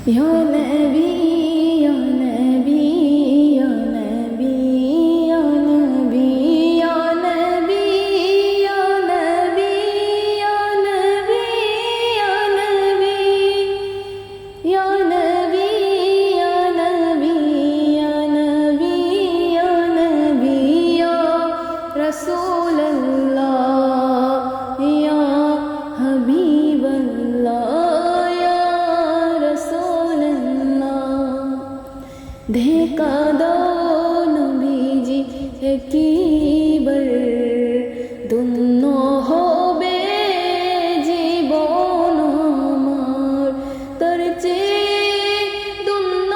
Ya Nabi, Ya Nabi, Ya Nabi, Ya Nabi, Ya Nabi, Ya Nabi, Ya Nabi, Ya Nabi, Ya Nabi, Ya Nabi, Ya Nabi, Ya Nabi, Ya Rasulallah, Ya Habiballah, Ya Rasulallah. দেখা দাও নবীজি একবার, ধন্য হবে জীবন আমার, তার চেয়ে ধন্য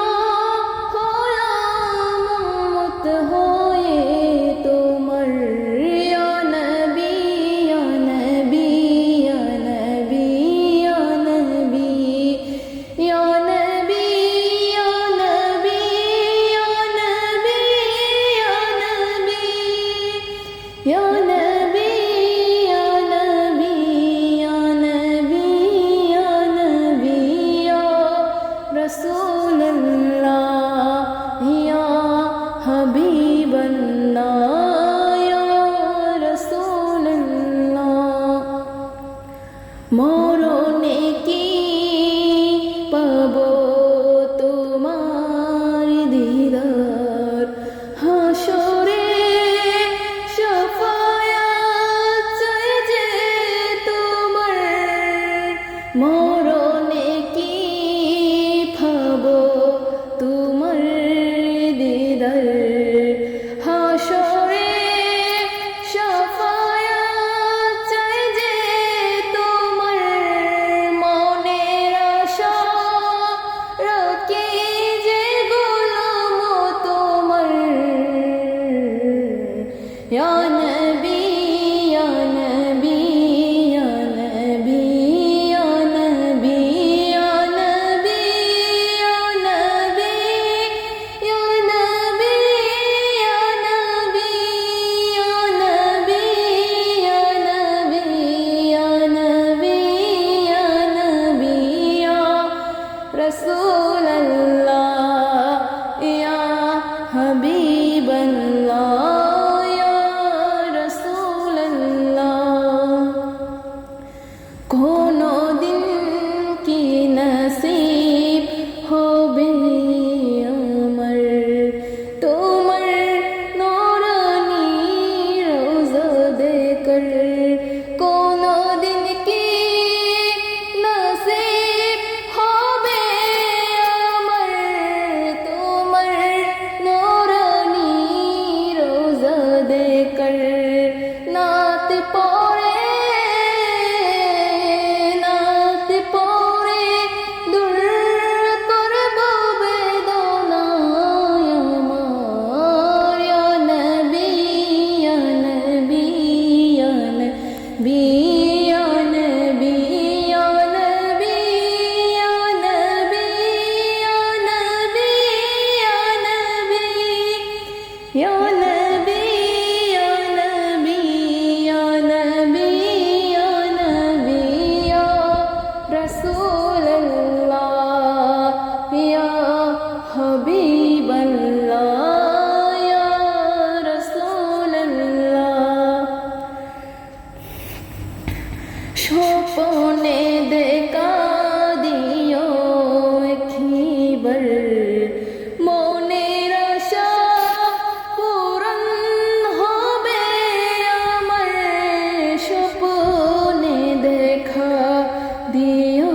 হলাম উম্মত হয়ে তোমার। ইয়া নবী, ইয়া নবী, ইয়া নবী, ইয়া নবী, ইয়া নবী, ইয়া নবী, ইয়া নবী, ইয়া নবী, ইয়া নবী, ইয়া নবী, ইয়া নবী, ইয়া রাসূলুল্লাহ, ইয়া হাবিবাল্লাহ, ইয়া রাসূলুল্লাহ। মরণে কি পাবো তোমার দিদার, হাসরে শাফায়াত চাই যে তোমার। মরণে কি পাবো তোমার দিদার, হাসরে শাফায়াত চাই যে তোমার। মনের আশা রাখি যে গোলাম তোমার। ইয়া নবী, ইয়া নবী, ইয়া নবী, ইয়া নবী, ইয়া নবী, ইয়া নবী, ইয়া নবী, ইয়া নবী, ইয়া নবী, ইয়া নবী, ইয়া নবী, ইয়া নবী, ইয়া রাসূলুল্লাহ, ইয়া হাবিবাল্লাহ, ইয়া রাসূলুল্লাহ। কোনদিন কি নসিব হবে আমার তোমার নূরানী রোজা দেখর। কোনদিন কি নসিব হবে আমার তোমার নূরানী রোজা দেখর। নাত পড়ে, নাত পড়ে দূর করব বেদনায় আমার। ইয়া নবী, ইয়া নবী, ইয়া নবী, ইয়া নবী, ইয়া নবী, ইয়া নবী, ইয়া নবী, ইয়া নবী, ইয়া নবী, ইয়া নবী, ইয়া নবী, ইয়া নবী, ইয়া রাসূলুল্লাহ, ইয়া হাবিবাল্লাহ, ইয়া রাসূলুল্লাহ। স্বপ্নে দেখা দিও একবার, মনের আশা পূরণ হবে আমার। স্বপ্নে দেখা দিও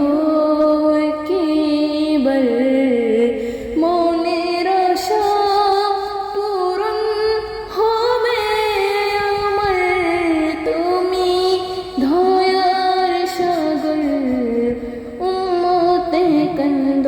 একবার, মনের আশা পূরণ হবে আমার। তুমি দয়ার সাগর উম্মতে কান্দ